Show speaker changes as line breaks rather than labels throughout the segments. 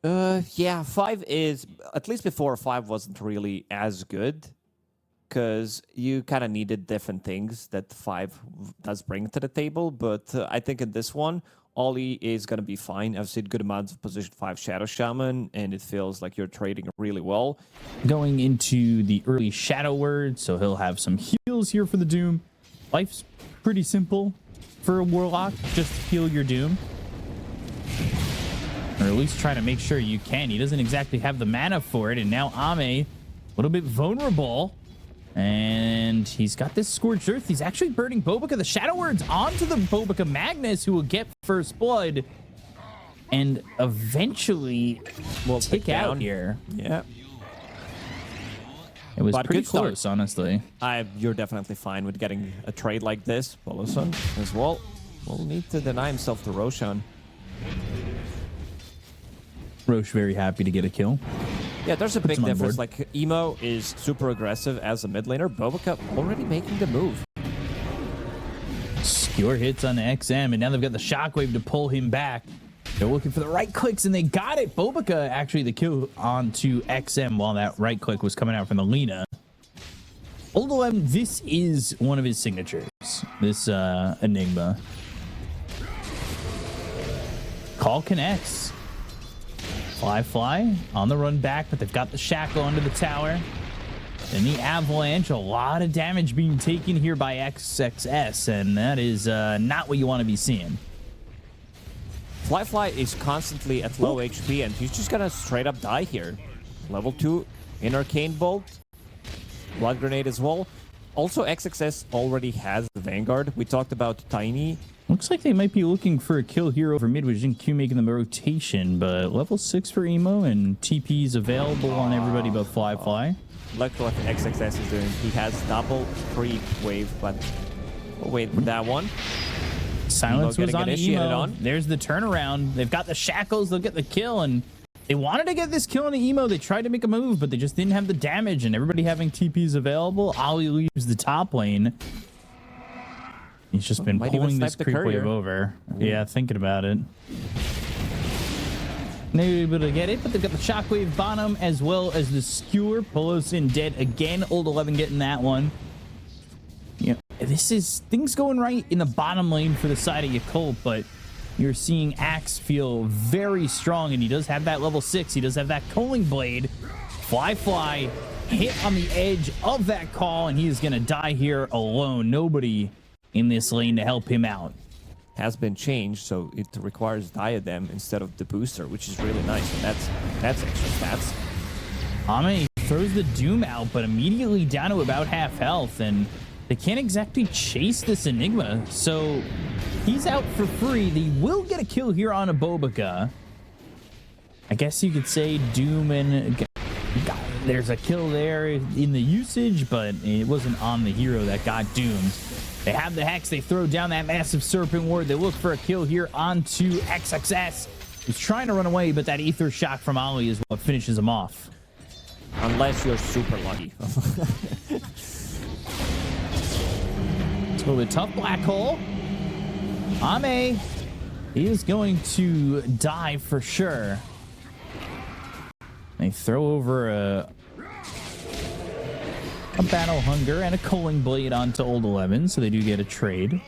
Yeah, 5 is, at least before 5 wasn't really as good because you kind of needed different things that 5 does bring to the table. But I think in this one, Ollie is going to be fine. I've seen good amounts of position 5 Shadow Shaman, and it feels like you're trading really well.
Going into the early Shadow Word, so he'll have some heals here for the Doom. Life's pretty simple for a Warlock. Just heal your Doom. Or at least try to make sure you can. He doesn't exactly have the mana for it, and now Ame, a little bit vulnerable. And he's got this Scorched Earth. He's actually burning Bobica. The Shadow Word's onto the Bobica Magnus, who will get first blood. And eventually will tick out here.
Yeah.
It was pretty close, honestly.
You're definitely fine with getting a trade like this. Bolosan as well will need to deny himself to Roshan.
Roche very happy to get a kill.
Yeah, there's a big difference. Like, Emo is super aggressive as a mid laner. Bobica already making the move.
Skewer hits on XM, and now they've got the Shockwave to pull him back. They're looking for the right clicks, and they got it. Bobica actually the kill onto XM while that right click was coming out from the Lina. Old 11, this is one of his signatures. This Enigma. Call connects. Fly on the run back, but they've got the Shackle under the tower. And the Avalanche, a lot of damage being taken here by XXS, and that is not what you want to be seeing.
Fly is constantly at low HP, and he's just gonna straight up die here. Level 2 in Arcane Bolt. Blood Grenade as well. Also, XXS already has the Vanguard. We talked about Tiny.
Looks like they might be looking for a kill here over mid with Jin Q making the rotation, but level 6 for Emo, and TP's available on everybody but Fly.
Look what XXS is doing. He has double creep wave, but we'll wait for that one.
Silence was on Emo. There's the turnaround. They've got the Shackles. They'll get the kill, and they wanted to get this kill on Emo. They tried to make a move, but they just didn't have the damage, and everybody having TPs available. Ollie leaves the top lane. He's just been pulling this creep wave over. Yeah, thinking about it. Maybe able to get it, but they've got the Shockwave bottom as well as the Skewer. Polo's in dead again. Old 11 getting that one. Yeah, this is things going right in the bottom lane for the side of Yakult, but you're seeing Axe feel very strong, and he does have that level 6. He does have that Culling Blade. Fly hit on the edge of that call, and he is going to die here alone. Nobody in this lane to help him out.
Has been changed, so it requires Diadem instead of the booster, which is really nice, and that's extra stats.
Ame throws the Doom out, but immediately down to about half health, and they can't exactly chase this Enigma, so he's out for free. They will get a kill here on a Bobica. I guess you could say Doom and... There's a kill there in the usage, but it wasn't on the hero that got doomed. They have the Hex. They throw down that massive Serpent Ward. They look for a kill here onto XXS. He's trying to run away, but that Ether Shock from Ollie is what finishes him off.
Unless you're super lucky.
It's a little bit tough. Black Hole. Ame, he is going to die for sure. They throw over a Battle Hunger and a Culling Blade onto Old 11, so they do get a trade.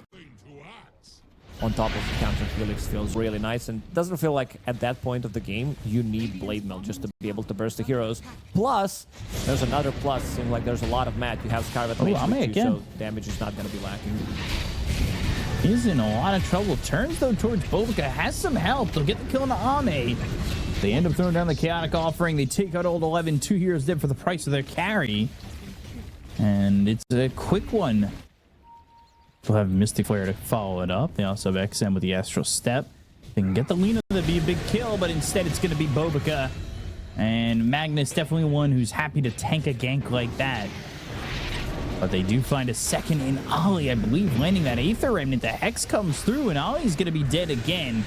On top of the counter, Felix feels really nice, and doesn't feel like at that point of the game you need Blade Mail just to be able to burst the heroes. Plus, there's another plus. Seems like there's a lot of mat. You have Scarlet Mage, so damage is not going to be lacking.
He's in a lot of trouble. Turns though towards Bobica, has some help. They'll get the kill on Ame. They end up throwing down the Chaotic Offering. They take out Old 11. 2 heroes dead for the price of their carry. And it's a quick one. They'll have Mystic Flare to follow it up. They also have XM with the Astral Step. They can get the Lina to be a big kill, but instead it's going to be Bobica. And Magnus definitely one who's happy to tank a gank like that. But they do find a second in Ollie, I believe, landing that Aether Remnant. The Hex comes through, and Ollie's going to be dead again.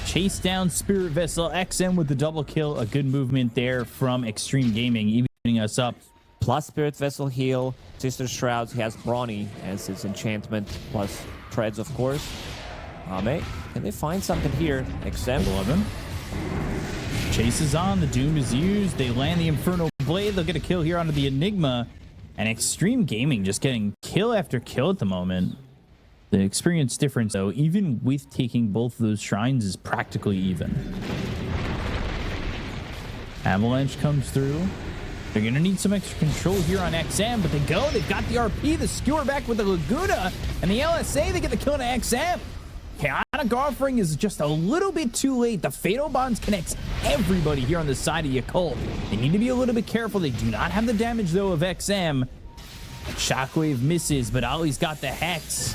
Chase down Spirit Vessel. XM with the double kill. A good movement there from Xtreme Gaming, evening us up.
Plus Spirit Vessel heal, Sister Shrouds. He has Brawny as his enchantment, plus Treads, of course. Ame, can they find something here? XM.
11. Chase is on. The Doom is used. They land the Inferno Blade. They'll get a kill here onto the Enigma. And Xtreme Gaming just getting kill after kill at the moment. The experience difference, though, even with taking both of those shrines, is practically even. Avalanche comes through. They're going to need some extra control here on XM, but they go. They've got the RP, the Skewer back with the Laguna, and the LSA, they get the kill on XM. Chaotic Offering is just a little bit too late. The Fatal Bonds connects everybody here on the side of Yakult. They need to be a little bit careful. They do not have the damage, though, of XM. Shockwave misses, but Ollie's got the Hex,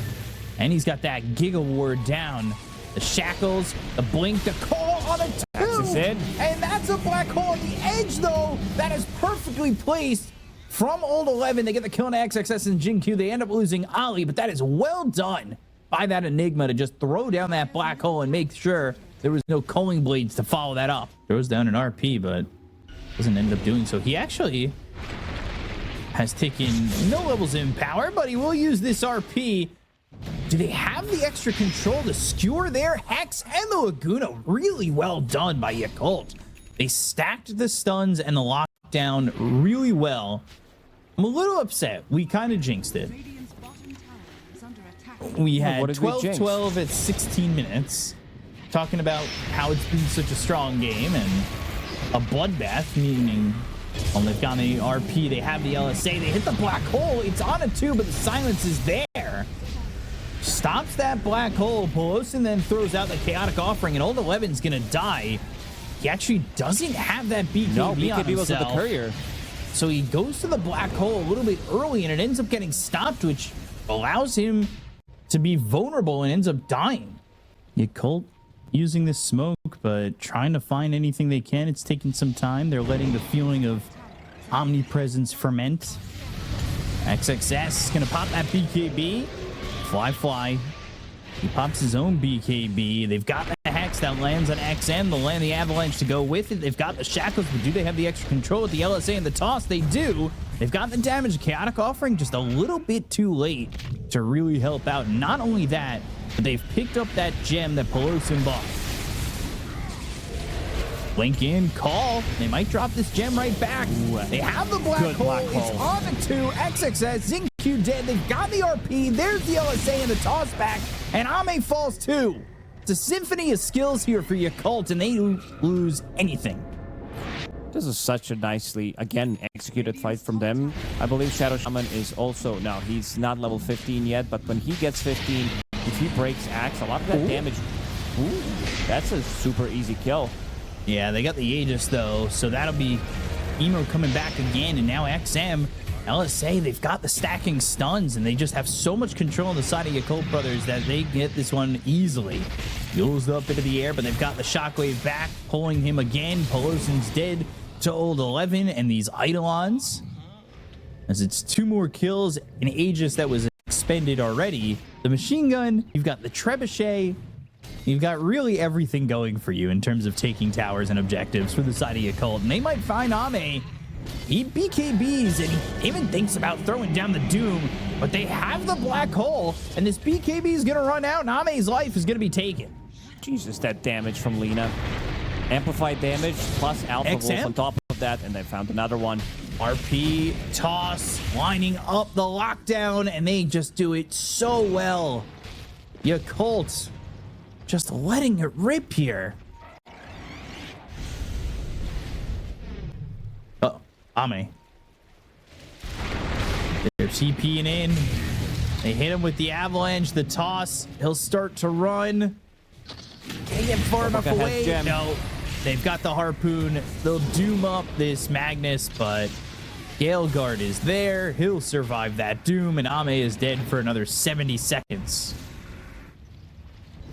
and he's got that Giga Ward down. The Shackles, the Blink, the Call on a 2. And that's a black hole on the edge, though. That is perfectly placed from Old 11. They get the kill on XXS and Jin-Q. They end up losing Ollie, but that is well done by that Enigma to just throw down that black hole and make sure there was no culling blades to follow that up. Throws down an RP, but doesn't end up doing so. He actually has taken no levels in power, but he will use this RP. Do they have the extra control to skewer their Hex and the Laguna? Really well done by Yakult. They stacked the stuns and the lockdown really well. I'm a little upset. We kind of jinxed it. We had 12-12 at 16 minutes. Talking about how it's been such a strong game and a bloodbath, meaning they've got the RP, they have the LSA, they hit the black hole. It's on a 2, but the silence is there. Stops that black hole. Pelosin then throws out the Chaotic Offering, and Old 11's gonna die. He actually doesn't have that BKB, on himself.
Was at the courier.
So he goes to the black hole a little bit early, and it ends up getting stopped, which allows him to be vulnerable and ends up dying. Yakult using this smoke, but trying to find anything they can. It's taking some time. They're letting the feeling of omnipresence ferment. XXS is gonna pop that BKB. Fly. He pops his own BKB. They've got the Hex that lands on XM. They'll land the Avalanche to go with it. They've got the Shackles, but do they have the extra control with the LSA and the Toss? They do. They've got the damage. Chaotic Offering just a little bit too late to really help out. Not only that, but they've picked up that gem that Pelosin bought. Blink in, call. They might drop this gem right back. Ooh, they have the black hole. It's on the 2. XXS, Xing dead. They've got the RP. There's the LSA and the toss back. And Ame falls too. It's a symphony of skills here for Yakult, and they lose anything.
This is such a nicely, again, executed fight from them. I believe Shadow Shaman is also, now he's not level 15 yet, but when he gets 15, if he breaks Axe, a lot of that damage, that's a super easy kill.
Yeah, they got the Aegis, though, so that'll be Emo coming back again, and now XM, LSA, they've got the stacking stuns, and they just have so much control on the side of Yakult Brothers that they get this one easily. Fuels up into the air, but they've got the Shockwave back, pulling him again. Pelosin's dead to Old 11, and these Eidolons, as it's 2 more kills, an Aegis that was expended already. The machine gun, you've got the Trebuchet, you've got really everything going for you in terms of taking towers and objectives for the side of Yakult. And they might find Ame. He BKBs and he even thinks about throwing down the Doom, but they have the black hole, and this BKB is going to run out, and Ame's life is going to be taken.
Jesus, that damage from Lina. Amplified damage plus Alpha Wolf on top of that, and they found another one.
RP, toss, lining up the lockdown, and they just do it so well. Yakult just letting it rip here. Oh, Ame. They're TPing in. They hit him with the Avalanche, the toss. He'll start to run. Can't get far enough away. No, they've got the Harpoon. They'll doom up this Magnus, but Gale Guard is there. He'll survive that doom, and Ame is dead for another 70 seconds.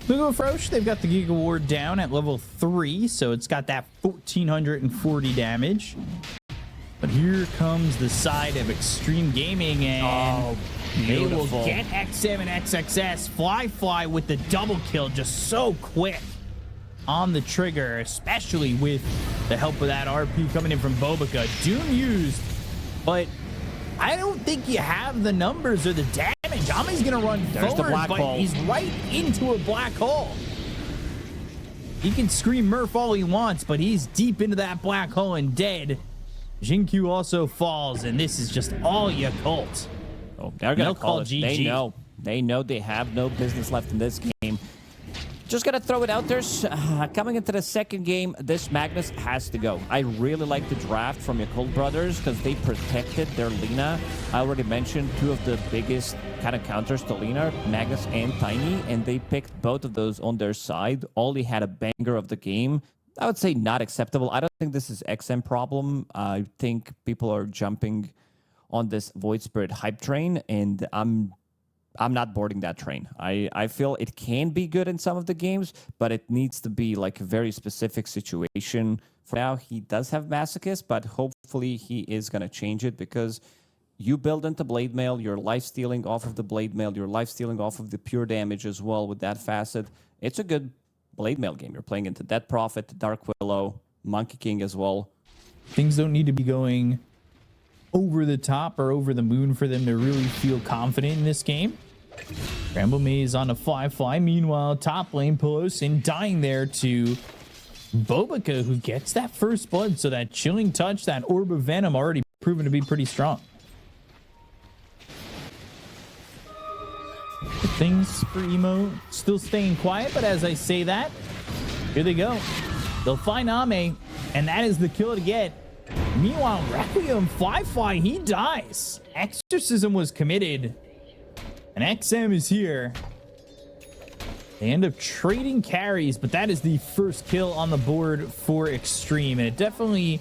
Lugo Frosh, they've got the Giga Ward down at level 3, so it's got that 1440 damage. But here comes the side of Xtreme Gaming, and they will get XM and XXS. Fly with the double kill, just so quick on the trigger, especially with the help of that RP coming in from Bobica. Doom used, but I don't think you have the numbers or the damage. Ame's gonna run forward, but he's right into a black hole. He can scream Murph all he wants, but he's deep into that black hole and dead. Jinkyu also falls, and this is just all Yakult.
Oh, they're gonna call it.
GG.
They know they have no business left in this game. Just gonna throw it out there. Coming into the second game, this Magnus has to go. I really like the draft from Yakult Brothers because they protected their Lina. I already mentioned two of the biggest kind of counters to Lina, Magnus and Tiny, and they picked both of those on their side. Ollie had a banger of the game. I would say not acceptable. I don't think this is XM problem. I think people are jumping on this Void Spirit hype train, and I'm not boarding that train. I feel it can be good in some of the games, but it needs to be like a very specific situation. For now, he does have Masochist, but hopefully he is going to change it because you build into Blade Mail, you're life stealing off of the Blade Mail, you're life stealing off of the pure damage as well with that facet. It's a good Blade Mail game. You're playing into Dead Prophet, Dark Willow, Monkey King as well.
Things don't need to be going over the top or over the moon for them to really feel confident in this game. Bramble Maze on a 5-fly. Meanwhile, top lane Pelosin dying there to Bobica, who gets that first blood. So that Chilling Touch, that Orb of Venom already proven to be pretty strong. Things for Emo still staying quiet, but as I say that, here they go. They'll find Ame, and that is the kill to get. Meanwhile, Requiem 5-fly, he dies. Exorcism was committed, and XM is here. They end up trading carries, but that is the first kill on the board for Xtreme, and it definitely,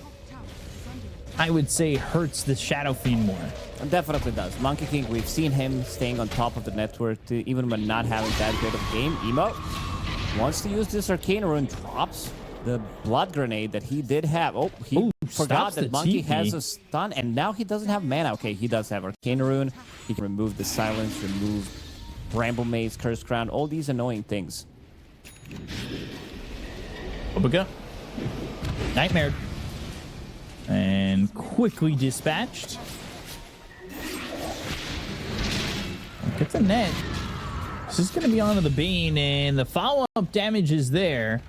I would say, hurts the Shadow Fiend more.
It definitely does. Monkey King, we've seen him staying on top of the network even when not having that good of a game. Emo wants to use this Arcane Rune, drops the blood grenade that he did have. Oh, he forgot that Monkey has a stun, and now he doesn't have mana. Okay, he does have Arcane Rune. He can remove the silence, remove Bramble Maze, Curse Crown, all these annoying things.
Obiga. Nightmare. And quickly dispatched. Gets a net. This is going to be onto the Bane, and the follow-up damage is there.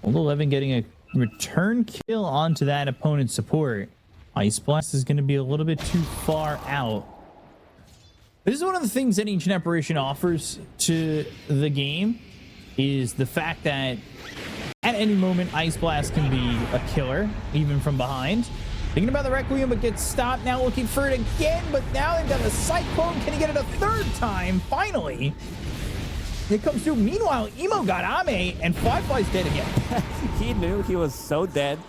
Old 11 getting a return kill onto that opponent's support. Ice Blast is going to be a little bit too far out. This is one of the things that Ancient Apparition offers to the game, is the fact that at any moment, Ice Blast can be a killer, even from behind. Thinking about the Requiem, but gets stopped. Now looking for it again, but now they've got the Cyclone. Can he get it a third time? Finally. It comes through. Meanwhile, Emo got Ame, and 5-fly's dead again.
He knew he was so dead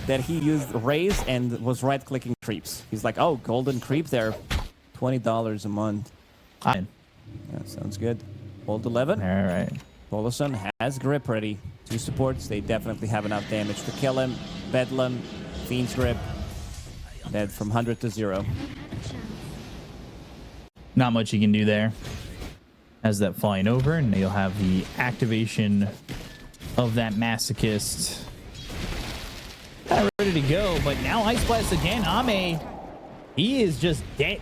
that he used Raise and was right-clicking creeps. He's like, oh, golden creep there. $20 a month. Yeah, sounds good. Hold 11.
All right.
Poloson has grip ready. Two supports. They definitely have enough damage to kill him. Bedlam, Fiend's grip. Dead from 100 to 0.
Not much you can do there. As that flying over, and you'll have the activation of that Masochist. Ready to go, but now Ice Blast again. Ame, he is just dead.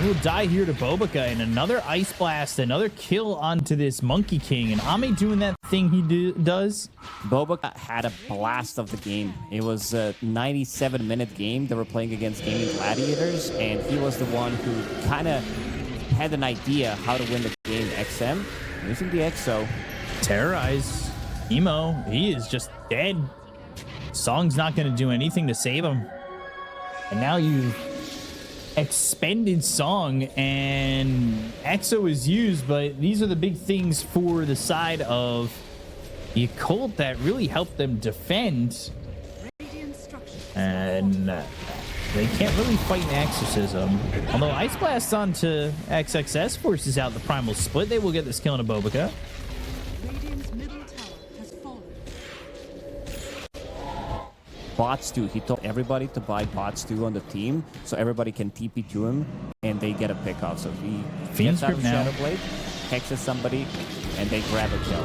He will die here to Bobica, and another Ice Blast, another kill onto this Monkey King, and Ame doing that thing he does.
Bobica had a blast of the game. It was a 97-minute game. They were playing against Gaming Gladiators, and he was the one who kind of had an idea how to win the game. XM using the EXO.
Terrorize. Emo, he is just dead. Song's not going to do anything to save him. And now you expended Song, and EXO is used, but these are the big things for the side of the Yakult that really helped them defend. And they can't really fight an Exorcism. Although Ice Blast onto XXS forces out the Primal Split. They will get this kill on a Bobica.
Bots 2. He told everybody to buy Bots 2 on the team so everybody can TP to him and they get a pick off. So he gets out of Shadow Blade, hexes somebody, and they grab a kill.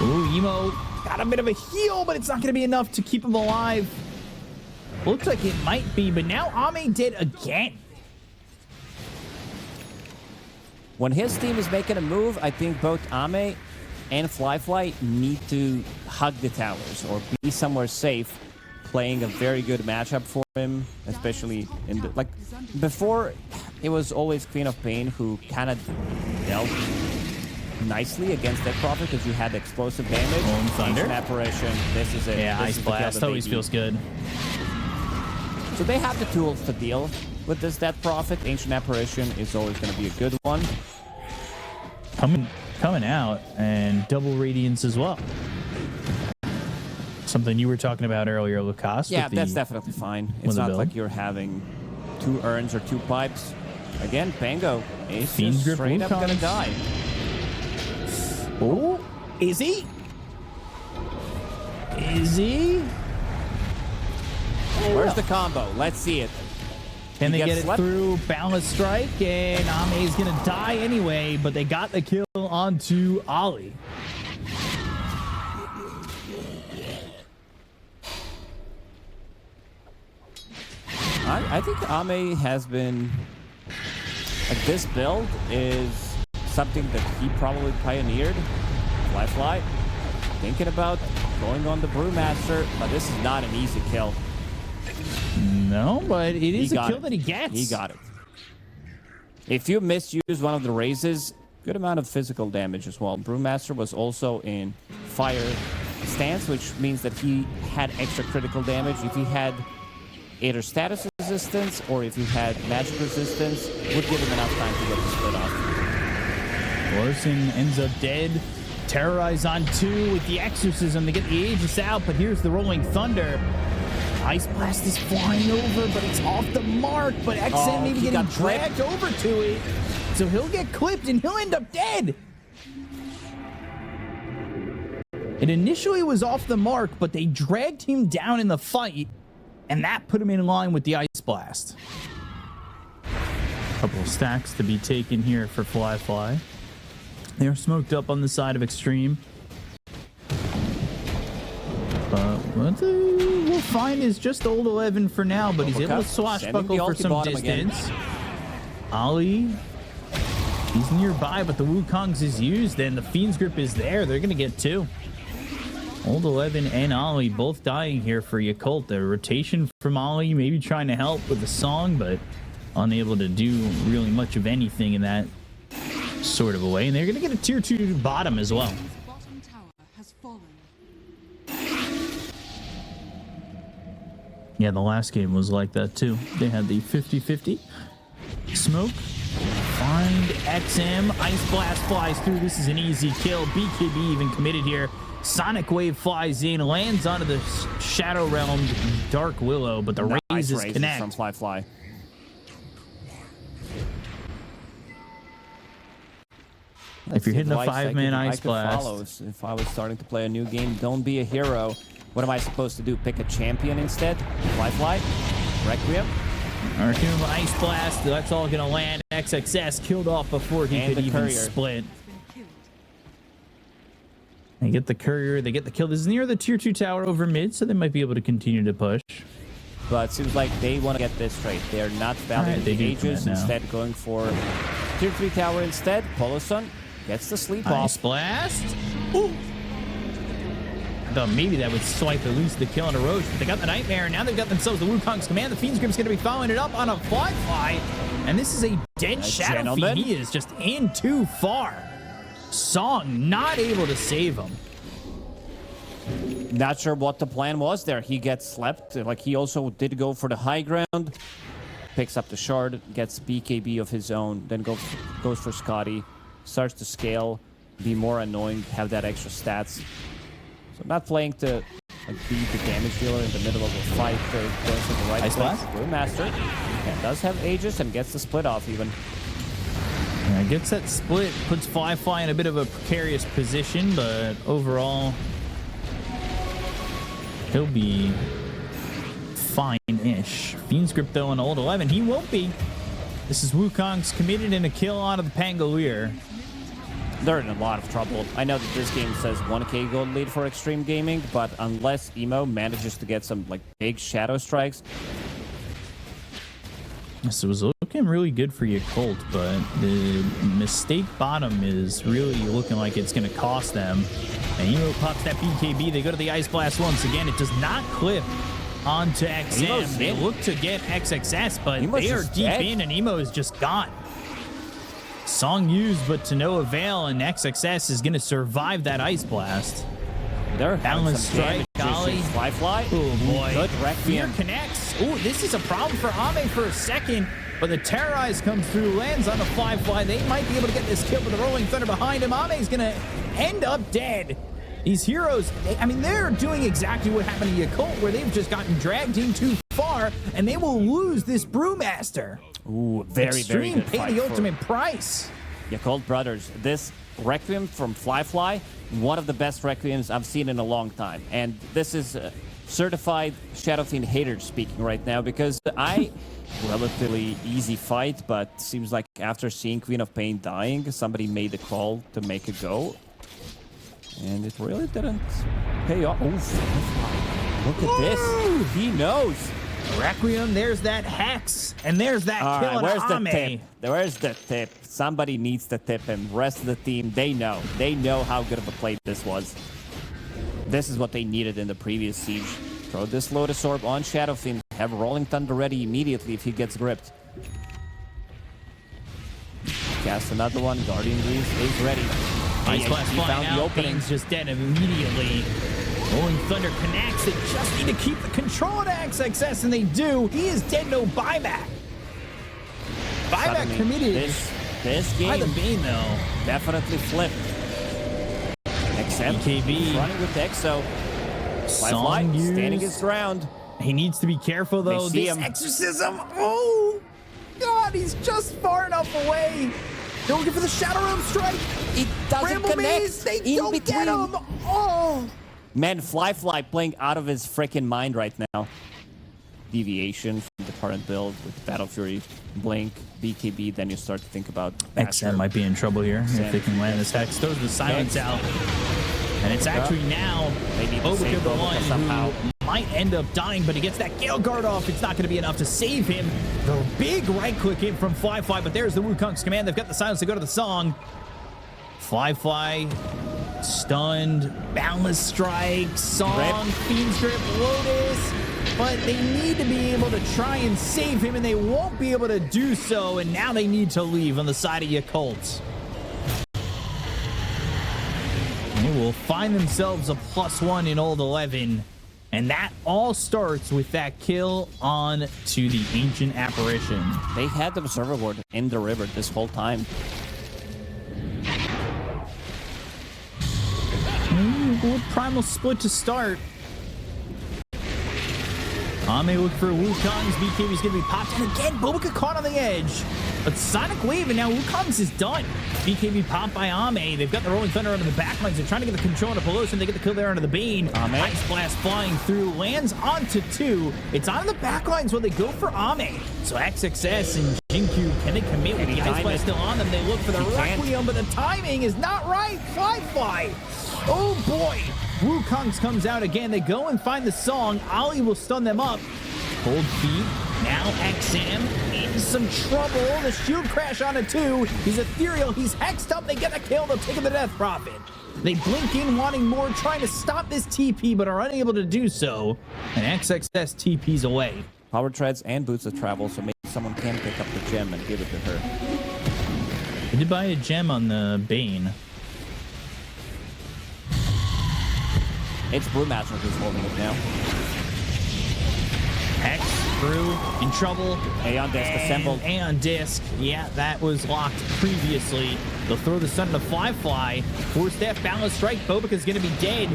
Ooh, Emo got a bit of a heal, but it's not going to be enough to keep him alive. Looks like it might be, but now Ame dead again.
When his team is making a move, I think both Ame and Fly need to hug the towers or be somewhere safe, playing a very good matchup for him, especially in the, like, before it was always Queen of Pain who kind of dealt nicely against that Prophet because you had explosive damage. Ancient Apparition, this is it.
Yeah,
this
Ice
is the
Blast always feels good.
So they have the tools to deal with this Death Prophet. Ancient Apparition is always going to be a good one.
Coming out, and double Radiance as well. Something you were talking about earlier, Lucas.
Yeah, that's definitely fine. It's not like you're having 2 urns or 2 pipes. Again, Pango is just straight up gonna die.
Oh, is he? Is he?
Where's the combo? Let's see it.
Can they get it through? Balance Strike, and Ame's gonna die anyway, but they got the kill onto Ollie.
I think Ame has been, like, this build is something that he probably pioneered. Fly, thinking about going on the Brewmaster, but this is not an easy kill.
No, but it is a kill that he gets.
He got it. If you misuse one of the raises, good amount of physical damage as well. Brewmaster was also in fire stance, which means that he had extra critical damage. If he had either status resistance or if he had magic resistance, would give him enough time to get the split off.
Larson ends up dead. Terrorize on 2 with the Exorcism to get the Aegis out, but here's the Rolling Thunder. Ice Blast is flying over, but it's off the mark. But XM maybe getting dragged over to it. So he'll get clipped and he'll end up dead. It initially was off the mark, but they dragged him down in the fight, and that put him in line with the Ice Blast. Couple of stacks to be taken here for Fly. They're smoked up on the side of Xtreme. But what we'll find is just old 11 for now, but he's able to swashbuckle for some distance. Ollie, he's nearby, but the Wukong's is used, and the Fiend's Grip is there. They're going to get 2. Old 11 and Ollie both dying here for Yakult. The rotation from Ollie, maybe trying to help with the song, but unable to do really much of anything in that sort of a way. And they're going to get a tier 2 bottom as well. Yeah, the last game was like that too. They had the 50-50. Smoke. Find XM. Ice Blast flies through. This is an easy kill. BKB even committed here. Sonic Wave flies in, lands onto the Shadow Realm Dark Willow, but the raises connect.
From Fly.
If you're hitting a 5-man Ice Blast.
If I was starting to play a new game, don't be a hero. What am I supposed to do? Pick a champion instead? Fly? Requiem?
Arcum Ice Blast. That's all going to land. XXS killed off before he could even split. They get the courier. They get the kill. This is near the tier 2 tower over mid, so they might be able to continue to push.
But it seems like they want to get this straight. They're not valuing the Aegis, instead going for tier 3 tower instead. Poloson gets the sleep off.
Ice Blast. Ooh. I thought maybe that would swipe at least the kill on a Roach, but they got the Nightmare, and now they've got themselves the Wukong's Command. The Fiend's Grip's going to be following it up on a Fly, and this is a dead Shadow Fiend. He is just in too far. Song not able to save him.
Not sure what the plan was there. He gets slept. Like, he also did go for the high ground. Picks up the shard, gets BKB of his own, then goes for Scotty. Starts to scale, be more annoying, have that extra stats. So not playing to be the damage dealer in the middle of a fight. Going for the right place. Brewmaster. Yeah, does have Aegis and gets the split off even.
Yeah, gets that split, puts Fly in a bit of a precarious position, but overall, he'll be fine-ish. Fiend's Grip, though, on old 11. He won't be. This is Wukong's committed in a kill out of the Pangolier.
They're in a lot of trouble. I know that this game says 1k gold lead for Xtreme Gaming, but unless Emo manages to get some, like, big shadow strikes.
Yes, it was looking looking really good for Yakult, but the mistake bottom is really looking like it's going to cost them. And Emo pops that BKB. They go to the Ice Blast once again. It does not clip onto XM. They look to get XXS, but they are deep in, and Emo is just gone. Song used, but to no avail, and XXS is going to survive that Ice Blast.
They're
Balance strike, golly.
Fly.
Oh boy.
Good
Fear
Requiem.
connects. Oh, this is a problem for Ame for a second, but the Terrorize comes through, lands on the Fly. They might be able to get this kill, but the Rolling Thunder behind him. Ame's going to end up dead. These heroes, they're doing exactly what happened to Yakult, where they've just gotten dragged in too far, and they will lose this Brewmaster.
Ooh, very
Xtreme
good
pay
fight
the ultimate price.
Yakult Brothers. This Requiem from Fly, one of the best Requiems I've seen in a long time. And this is certified Shadow Fiend hater speaking right now, because relatively easy fight, but seems like after seeing Queen of Pain dying, somebody made the call to make a go. And it really didn't pay off. Oh, look at this. He knows.
Requiem, there's that Hex, and there's that kill on
where's
Ame.
the tip? Where's the tip? Somebody needs to tip him. Rest of the team, they know. They know how good of a play this was. This is what they needed in the previous siege. Throw this Lotus Orb on Shadow Fiend. Have Rolling Thunder ready immediately if he gets gripped. Cast another one. Guardian Greaves is ready.
Ice Blast flying out. Bane's just dead immediately. Rolling Thunder connects. They just need to keep the control to XXS, and they do. He is dead, no buyback. Buyback
Suddenly,
committed.
This game
By the Bane, though.
definitely flipped. XM
BKB.
running with Exo. Fly, standing his ground.
He needs to be careful, though.
They see
This
him.
exorcism. Oh, God, he's just far enough away. They're looking for the Shadow Realm strike.
It doesn't
Bramble
connect.
Maze, they
in
don't
between.
get him. Oh.
Man, Fly playing out of his freaking mind right now. Deviation from the current build with Battle Fury, Blink, BKB, then you start to think about
XM might be in trouble here if they can land this Hex. Throws the silence out. And it's actually now Obika the one somehow might end up dying, but he gets that Gale Guard off. It's not going to be enough to save him. The big right click in from Fly, but there's the Wukong's command. They've got the silence to go to the song. Fly, stunned, Boundless Strike, Song, Fiend's Grip, Lotus. But they need to be able to try and save him, and they won't be able to do so. And now they need to leave on the side of Yakult. They will find themselves a +1 in Old 11. And that all starts with that kill on to the Ancient Apparition.
They had the Observer Ward in the river this whole time.
Good Primal Split to start. Ame look for Wukong's. BKB is going to be popped. And again, Bobika caught on the edge. But Sonic Wave, and now Wukong's is done. BKB popped by Ame. They've got the Rolling Thunder under the backlines. They're trying to get the control into Pelosi, and they get the kill there under the Bane. Ice Blast flying through, lands onto 2. It's on the backlines when they go for Ame. So XXS and Jinkyu, can they commit with the Ice Blast still on them? They look for the Requiem, but the timing is not right. Fly. Oh boy. Wukong's comes out again. They go and find the song. Ali will stun them up. Cold feet. Now XM in some trouble. The shield crash on a 2. He's ethereal. He's hexed up. They get the kill. They'll take the Death Prophet. They blink in, wanting more, trying to stop this TP, but are unable to do so. And XXS TP's away.
Power Treads and Boots of Travel, so maybe someone can pick up the gem and give it to her.
They did buy a gem on the Bane.
It's Brewmaster who's holding it now.
Hex, Brew, in trouble.
Aeon Disc assembled.
Aeon Disc, yeah, that was locked previously. They'll throw the Sun to Fly. Force Death, Balance Strike. Bobika's going to be dead.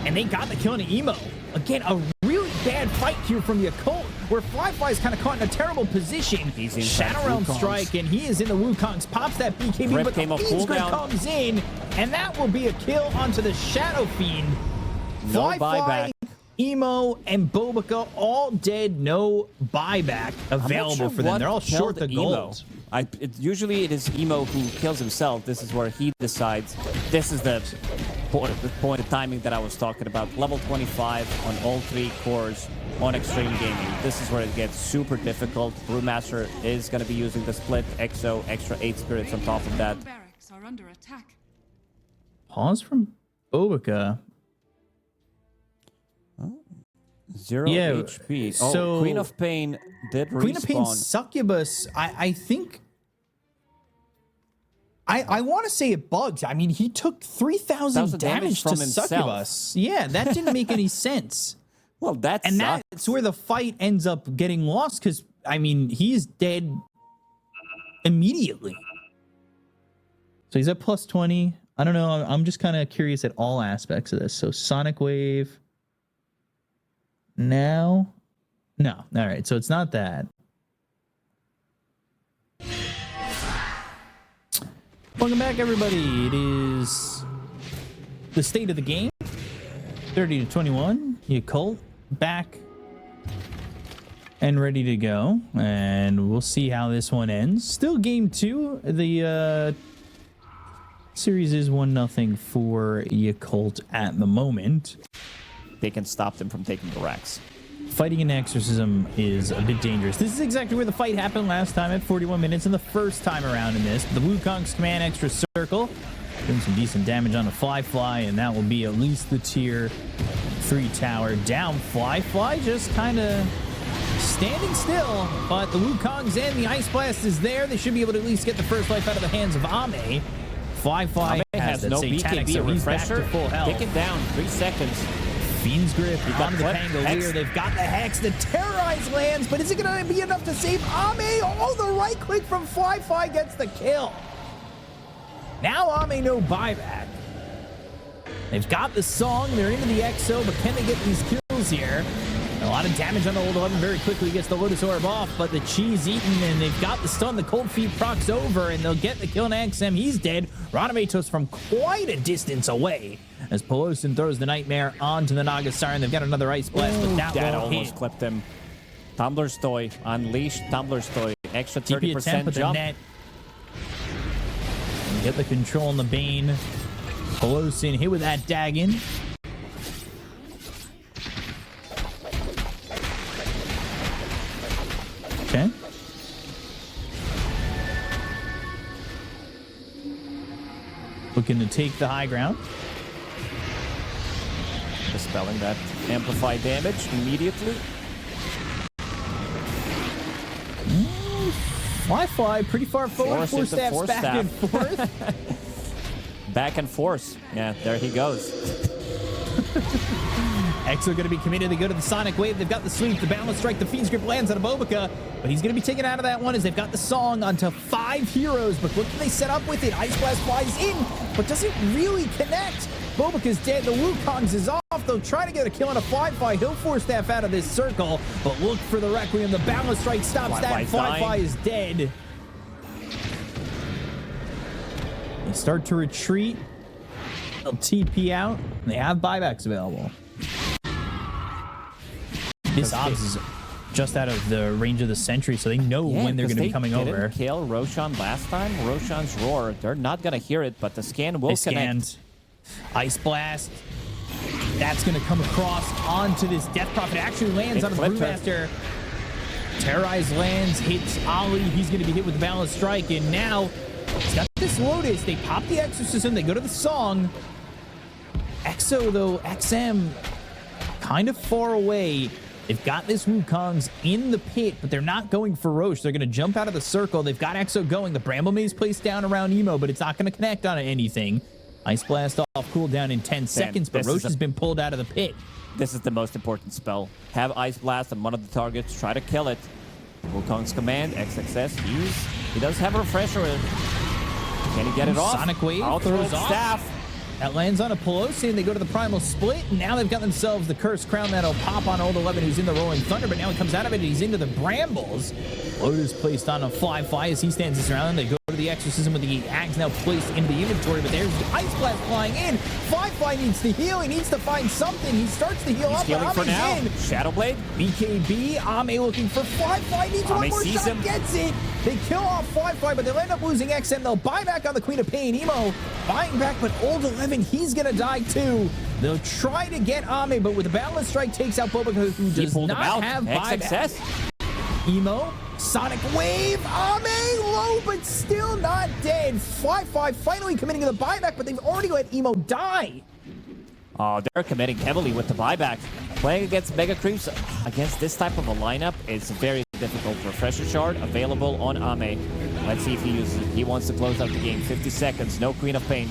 And they got the kill on Emo. Again, a really bad fight here from Yakult, where Fly's kind of caught in a terrible position.
He's in
Shadow Realm Strike, and he is in the Wukong's. Pops that BKB, but the Fiend's Grip comes in. And that will be a kill onto the Shadow Fiend.
No buyback.
Emo and Bobika all dead, no buyback available for them. They're all short the gold.
Usually it is Emo who kills himself. This is where he decides. This is the point of timing that I was talking about. Level 25 on all 3 cores. on Xtreme Gaming. This is where it gets super difficult. Brewmaster is going to be using the split Exo, extra 8 spirits on top of that.
Barracks are under attack.
Pause from Bobica.
0
Yeah,
HP.
so-
Oh, Queen of Pain did respawn.
Queen of Pain Succubus, I think... I want to say it bugs. I mean, he took 3,000 damage
from
to
himself.
Succubus. Yeah, that didn't make any sense.
Well, that's
And that's where the fight ends up getting lost because, I mean, he's dead immediately. So he's at plus 20. I don't know. I'm just kind of curious at all aspects of this. So Sonic Wave. Now. No. All right. So it's not that. Welcome back, everybody. It is the state of the game. 30-21. Yakult back and ready to go. And we'll see how this one ends. Still game 2. The series is 1-0 for Yakult at the moment.
They can stop them from taking the racks.
Fighting an exorcism is a bit dangerous. This is exactly where the fight happened last time at 41 minutes and the first time around in this. The Wukong's command extra circle. Doing some decent damage on the Fly, and that will be at least the tier 3 tower down. Fly just kind of standing still, but the Wukong's in. The Ice Blast is there. They should be able to at least get the first life out of the hands of Ame. Fly has
no
satanic,
BKB
so he's back
refresher.
to full health.
Take it down. 3 seconds.
Fiend's Grip
got
onto the Pangolier. They've got the Hex. The Terrorize lands, but is it going to be enough to save Ame? Oh, the right click from Fly gets the kill. Now Ame no buyback. They've got the song. They're into the Exo, but can they get these kills here? A lot of damage on the old 11 very quickly gets the Lotus Orb off, but the cheese eaten, and they've got the stun. The Cold Feet procs over, and they'll get the kill on XM. He's dead. Ranametos from quite a distance away as Pelosin throws the Nightmare onto the Naga Siren. They've got another Ice Blast, but that won't
almost
hit.
clipped him. Tumbler's Toy. Unleashed Tumbler's Toy. Extra 30% jump.
Net. Get the control on the Bane. Pelosin hit with that Dagon. Okay. Looking to take the high ground.
Dispelling that amplified damage immediately.
Fly pretty far forward. Four staffs back and forth.
Back and forth. Yeah, there he goes.
Exo going to be committed. They go to the Sonic Wave. They've got the sweep, the Boundless Strike, the Fiend's Grip lands on a Bobica, but he's going to be taken out of that one as they've got the song onto 5 heroes. But what can they set up with it? Ice Blast flies in, but doesn't really connect. Bobica's dead. The Wukong's is off. They'll try to get a kill on a Fly. He'll force staff out of this circle, but look for the Requiem. The Boundless Strike stops that. Fly is dead. They start to retreat. They'll TP out. They have buybacks available. This Obs is just out of the range of the Sentry, so they know when they're going to be coming over.
Kill Roshan last time. Roshan's Roar. They're not going to hear it, but the scan will connect.
Ice Blast. That's going to come across onto this Death Prophet. Actually lands on the Brewmaster. Terrorize lands, hits Ali. He's going to be hit with the Balance Strike, and now he's got this Lotus. They pop the Exorcism. They go to the song. Exo, though, XM, kind of far away. They've got this Wukong's in the pit, but they're not going for Roche. They're going to jump out of the circle. They've got Exo going. The Bramble Maze placed down around Emo, but it's not going to connect on anything. Ice Blast off, cooldown in 10 seconds, but Roche has been pulled out of the pit.
This is the most important spell. Have Ice Blast on one of the targets. Try to kill it. Wukong's command, XXS. He does have a refresher. Can he get it off?
Sonic Wave
throws off. Staff.
That lands on a Pelosi, and they go to the Primal Split, and now they've got themselves the Cursed Crown that'll pop on Old 11, who's in the Rolling Thunder, but now he comes out of it, and he's into the Brambles. Lotus placed on a Fly as he stands his ground. They go to the Exorcism with the Ags now placed into the inventory, but there's the Ice Blast flying in. Fly needs to heal. He needs to find something. He starts to heal up, but
for now.
in.
Shadowblade.
BKB. Ame looking for Fly. Needs one more shot.
Him.
Gets it. They kill off Fly, but they'll end up losing XM. They'll buy back on the Queen of Pain. Emo buying back, but Old 11 11, he's gonna die too. They'll try to get Ame, but with the Balance Strike takes out Bobica, who does not have buyback.
Success.
Emo, Sonic Wave, Ame low, but still not dead. 5-5 finally committing to the buyback, but they've already let Emo die.
Oh, they're committing heavily with the buyback. Playing against Mega Creeps against this type of a lineup is very difficult. Refresher Shard available on Ame. Let's see if he uses it. He wants to close out the game. 50 seconds, no Queen of Pain.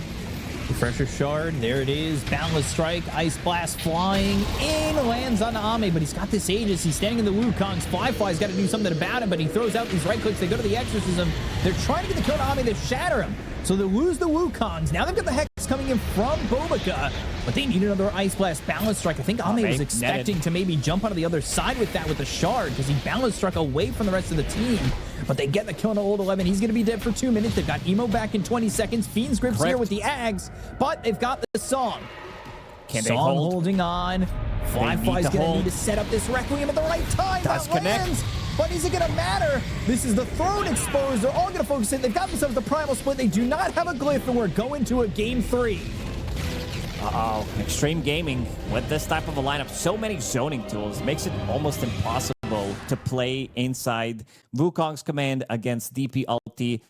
Refresher Shard, there it is. Boundless Strike, Ice Blast flying in, lands on Ame, but he's got this Aegis. He's standing in the Wukongs. Fly's got to do something about him, but he throws out these right clicks. They go to the Exorcism. They're trying to get the kill on Ame. They shatter him. So they lose the Wukongs. Now they've got the Hex coming in from Bobica, but they need another Ice Blast Balance Strike. I think Ame was expecting to maybe jump onto the other side with that with the Shard, because he Balance Struck away from the rest of the team. But they get the kill on Old 11. He's going to be dead for 2 minutes. They've got Emo back in 20 seconds. Fiend's Grip's here with the Ags, but they've got the Song.
Can they
Song
hold?
holding on. Fly's going to need to set up this Requiem at the right time.
Does
that
connect.
lands. But is it going to matter? This is the throne exposed. They're all going to focus in. They've got themselves the Primal Split. They do not have a Glyph, and we're going to a game 3.
Uh-oh. Xtreme Gaming with this type of a lineup. So many zoning tools. Makes it almost impossible to play inside Wukong's command against DP ulti.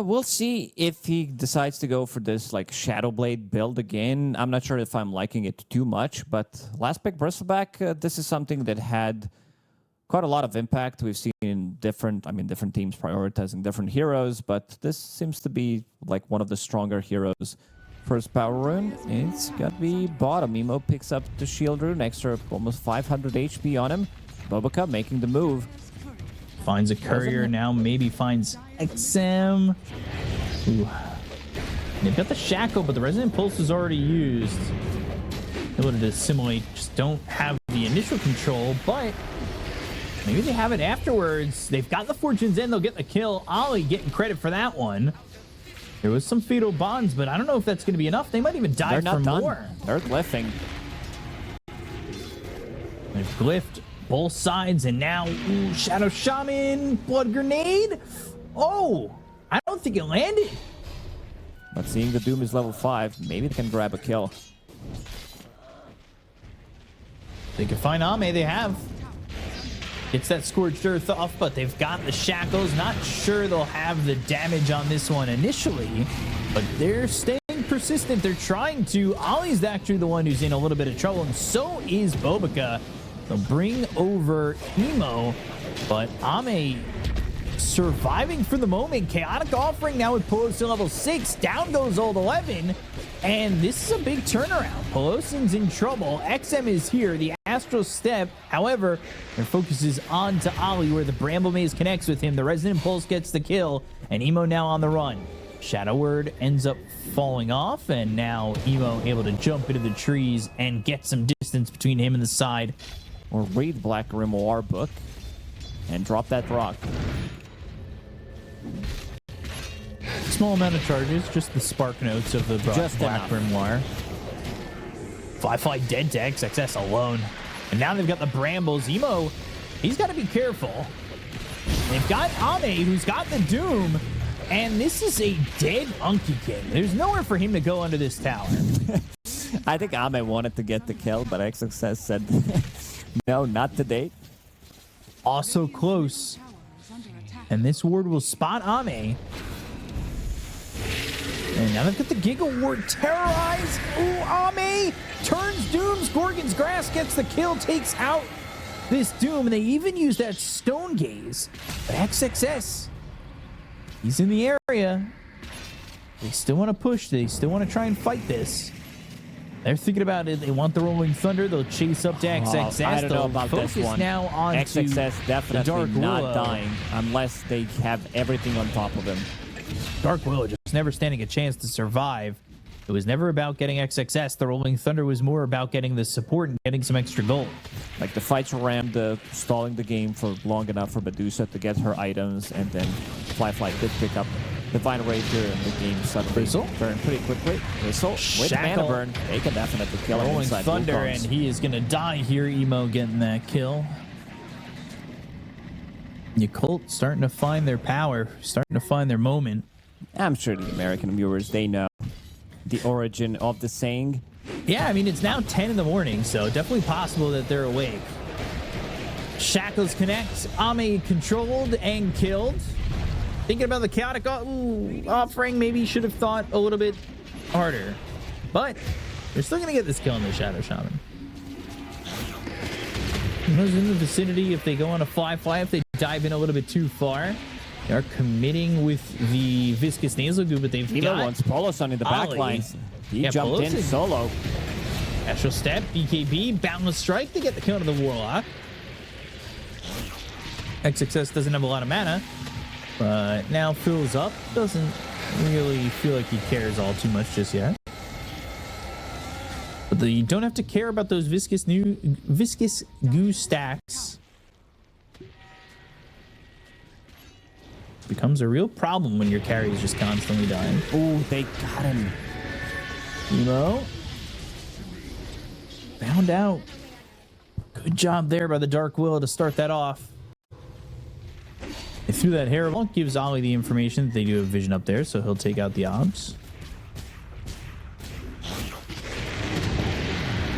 We'll see if he decides to go for this like Shadow Blade build again. I'm not sure if I'm liking it too much, but last pick Bristleback, this is something that had quite a lot of impact. We've seen in different teams prioritizing different heroes, but this seems to be like one of the stronger heroes. First power rune, it's got to be bottom. Emo picks up the shield rune, extra almost 500 HP on him. Bobica making the move.
Finds a courier now, maybe finds XM. Ooh. They've got the Shackle, but the Resonant Pulse is already used. Able to assimilate, just don't have the initial control, but maybe they have it afterwards. They've got the Fortune's End, they'll get the kill. Ollie getting credit for that one. There was some Fatal Bonds, but I don't know if that's going to be enough. They might even die for more.
They're glyphing.
They've glyphed both sides, and now Shadow Shaman, Blood Grenade. Oh, I don't think it landed.
But seeing the Doom is level 5, maybe they can grab a kill.
They can find Ame, they have. Gets that Scorched Earth off, but they've got the Shackles. Not sure they'll have the damage on this one initially, but they're staying persistent. They're trying to. Ollie's actually the one who's in a little bit of trouble, and so is Bobica. They'll bring over Emo, but Ame surviving for the moment. Chaotic Offering now with Pelosi level 6. Down goes Old 11. And this is a big turnaround. Pelosian's in trouble. XM is here. The Astral Step. However, their focus is on to Ollie, where the Bramble Maze connects with him. The Resonant Pulse gets the kill. And Emo now on the run. Shadow Word ends up falling off. And now Emo able to jump into the trees and get some distance between him and the side.
Or read Black Grimoire book and drop that rock.
Small amount of charges, just the spark notes of the Black Grimoire. Fly dead to XXS alone. And now they've got the Brambles. Emo, he's got to be careful. They've got Ame, who's got the Doom. And this is a dead Unky King. There's nowhere for him to go under this tower.
I think Ame wanted to get the kill, but XXS said, no, not today.
Also close. And this ward will spot Ame. And now they've got the Giga Ward. Terrorize. Ooh, Ame turns Doom's Gorgon's Grass, gets the kill, takes out this Doom. And they even use that Stone Gaze. But XXS, he's in the area. They still want to push. They still want to try and fight this. They're thinking about it. They want the Rolling Thunder. They'll chase up to XXS.
I don't know about this one.
Now on
XXS definitely
Dark
not
Willow.
dying unless they have everything on top of him.
Dark Willow just never standing a chance to survive. It was never about getting XXS. The Rolling Thunder was more about getting the support and getting some extra gold.
Like the fights around stalling the game for long enough for Medusa to get her items, and then Fly did pick up Divine Rager, and the game suddenly burned pretty quickly. Whistle with mana burn, they can definitely kill him
Rolling
inside
Thunder,
Wukong's.
and he is going to die here. Emo getting that kill. Yakult starting to find their power, starting to find their moment.
I'm sure the American viewers, they know the origin of the saying.
Yeah, I mean, it's now 10 in the morning, so definitely possible that they're awake. Shackles connect. Ame controlled and killed. Thinking about the chaotic offering, maybe should have thought a little bit harder. But they're still going to get this kill on the Shadow Shaman. Those in the vicinity, if they go on a fly, if they dive in a little bit too far, they are committing with the Viscous Nasal Goo, but they've got
wants Poloson in the back line. He jumped in solo.
Astral Step, BKB, Boundless Strike to get the kill to the Warlock. XXS doesn't have a lot of mana, but now fills up. Doesn't really feel like he cares all too much just yet. But you don't have to care about those viscous goo stacks. Becomes a real problem when your carry is just constantly dying.
Oh, they got him.
Emo. Found out. Good job there by the Dark Will to start that off. They threw that Hairball. Gives Ollie the information that they do have vision up there, so he'll take out the obs.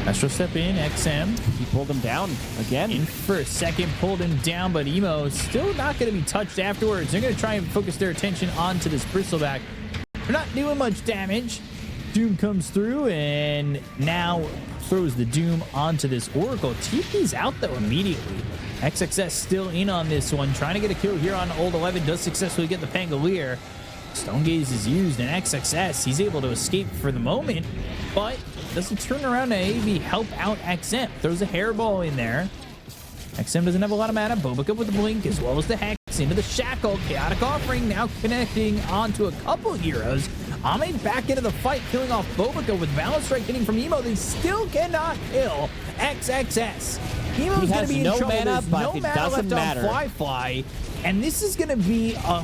Astral Step in, XM.
He pulled him down again.
In for a second, pulled him down, but Emo is still not going to be touched afterwards. They're going to try and focus their attention onto this Bristleback. They're not doing much damage. Doom comes through and now throws the Doom onto this Oracle. TP's out though immediately. XXS still in on this one, trying to get a kill here on Old 11. Does successfully get the Pangolier. Stone Gaze is used, and XXS, he's able to escape for the moment, but doesn't turn around to maybe help out XM. Throws a Hairball in there. XM doesn't have a lot of mana. Bobica with the Blink, as well as the Hex into the Shackle. Chaotic Offering now connecting onto a couple heroes. Ame back into the fight, killing off Bobica with Balance Strike hitting from Emo. They still cannot kill XXS. Emo's going to be in trouble.
Mana, but
no
it
mana
doesn't
left
matter.
on Fly, and this is going to be a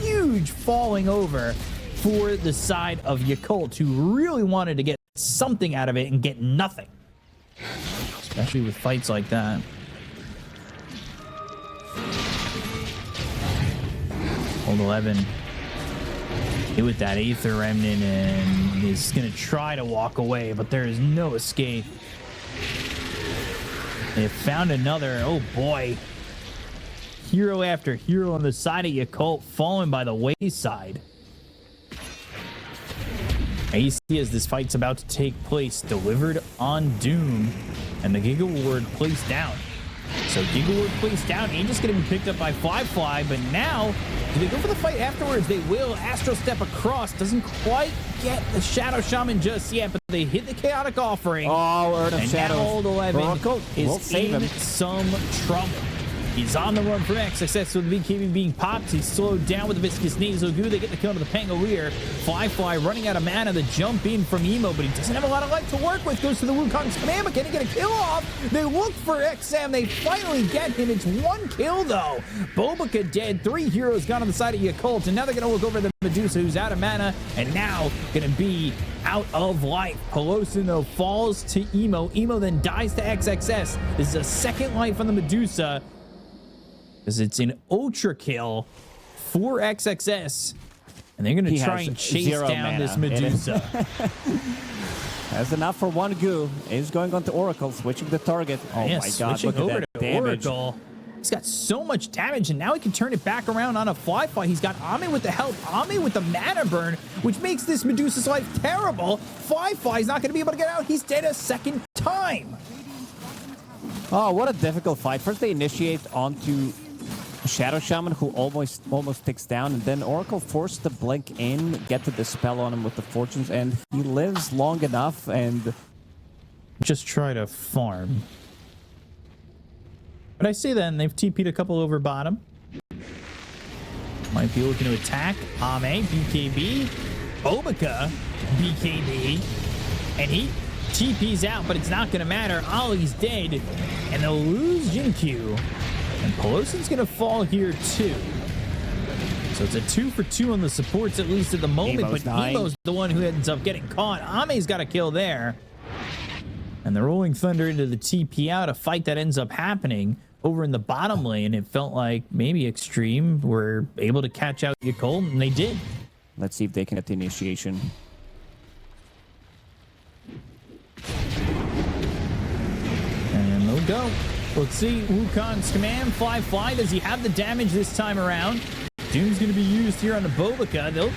huge falling over for the side of Yakult, who really wanted to get something out of it and get nothing, especially with fights like that. Old 11 hit with that Aether Remnant and is going to try to walk away, but there is no escape. They have found another. Oh boy. Hero after hero on the side of Yakult falling by the wayside. AC as this fight's about to take place, delivered on Doom, and the Giga Ward placed down. So Giga Ward placed down, Angel's going to be picked up by Fly, but now, do they go for the fight afterwards? They will. Astral Step across, doesn't quite get the Shadow Shaman just yet, but they hit the Chaotic Offering.
Oh, Earth of Shadows.
Now Old 11
Oracle
is in some trouble. He's on the run from XXS with the BKB being popped. He's slowed down with the Viscous Nasal Goo. They get the kill to the Pangolier. Fly running out of mana. The jump in from Emo, but he doesn't have a lot of life to work with. Goes to the Wukong's command, but can he get a kill off? They look for XM. They finally get him. It's one kill, though. Bobica dead. 3 heroes gone on the side of Yakult, and now they're going to look over the Medusa, who's out of mana, and now going to be out of life. Pelosin, though, falls to Emo. Emo then dies to XXS. This is a second life on the Medusa, because it's an ultra kill for XXS, and they're going to try and chase down this Medusa.
That's enough for one goo. He's going on to Oracle, switching the target. Oh
yeah,
my god, look
over
at that
to
damage.
Oracle. He's got so much damage, and now he can turn it back around on a Fly. He's got Ame with the help, Ame with the mana burn, which makes this Medusa's life terrible. Fly's not going to be able to get out. He's dead a second time.
Oh, what a difficult fight. First they initiate onto Shadow Shaman, who almost takes down, and then Oracle forced the Blink in, get to dispel on him with the Fortunes, and he lives long enough and
just try to farm. But I see then they've TP'd a couple over bottom. Might be looking to attack. Ame, BKB, Bobica, BKB, and he TP's out, but it's not going to matter. Ollie's dead, and they'll lose Jinkyu. And Pelosin's going to fall here, too. So it's a 2 for 2 on the supports, at least at the moment.
Emo's
but
dying.
Emo's the one who ends up getting caught. Ame's got a kill there. And the Rolling Thunder into the TP out, a fight that ends up happening over in the bottom lane. It felt like maybe Xtreme were able to catch out Yakult, and they did.
let's see if they can get the initiation.
go. Let's see Wukong's command. Fly. Does he have the damage this time around? Doom's going to be used here on the Bobica. They'll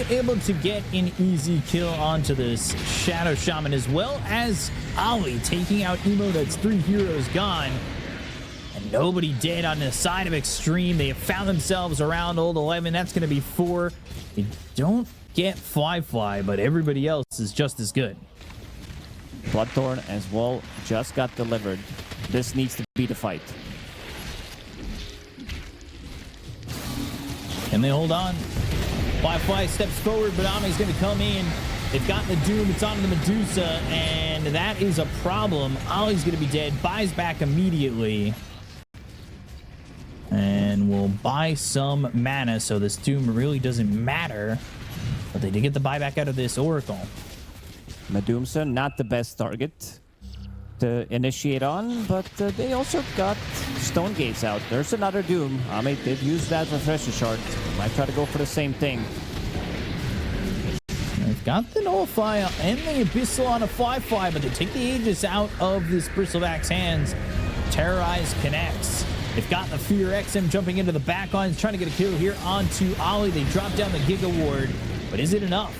be able to get an easy kill onto this Shadow Shaman, as well as Ali taking out Emo. That's 3 heroes gone. And nobody dead on the side of Xtreme. They have found themselves around Old 11. That's going to be 4. They don't get Fly, but everybody else is just as good.
Bloodthorn as well just got delivered. This needs to be the fight.
And they hold on. Fly steps forward, but Ame's going to come in. They've got the Doom. It's onto the Medusa, and that is a problem. Ollie's going to be dead. Buys back immediately. And we'll buy some mana, so this Doom really doesn't matter. But they did get the buyback out of this Oracle.
Medusa, not the best target to initiate on, but they also got Stone Gates out. There's another Doom. Ame did use that Refresher Shard. Might try to go for the same thing.
They've got the Nullify and the Abyssal on a Fly, but they take the Aegis out of this Bristleback's hands. Terrorize connects. They've got the Fear XM jumping into the back lines, trying to get a kill here onto Ollie. They drop down the Giga Ward, but is it enough?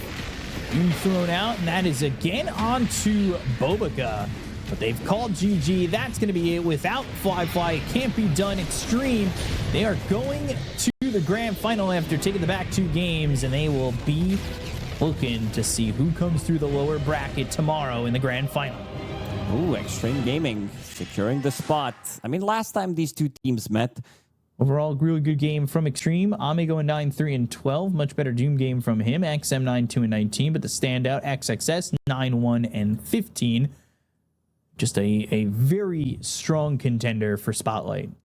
Doom thrown out, and that is again onto Bobica. But they've called GG. That's going to be it. Without Fly, it can't be done. Xtreme, they are going to the grand final after taking the back 2 games, and they will be looking to see who comes through the lower bracket tomorrow in the grand final.
Ooh, Xtreme Gaming securing the spot. I mean, last time these two teams met.
Overall, really good game from Xtreme. Ame going 9-3-12. Much better Doom game from him. XM 9-2-19, but the standout XXS 9-1-15. Just a very strong contender for Spotlight.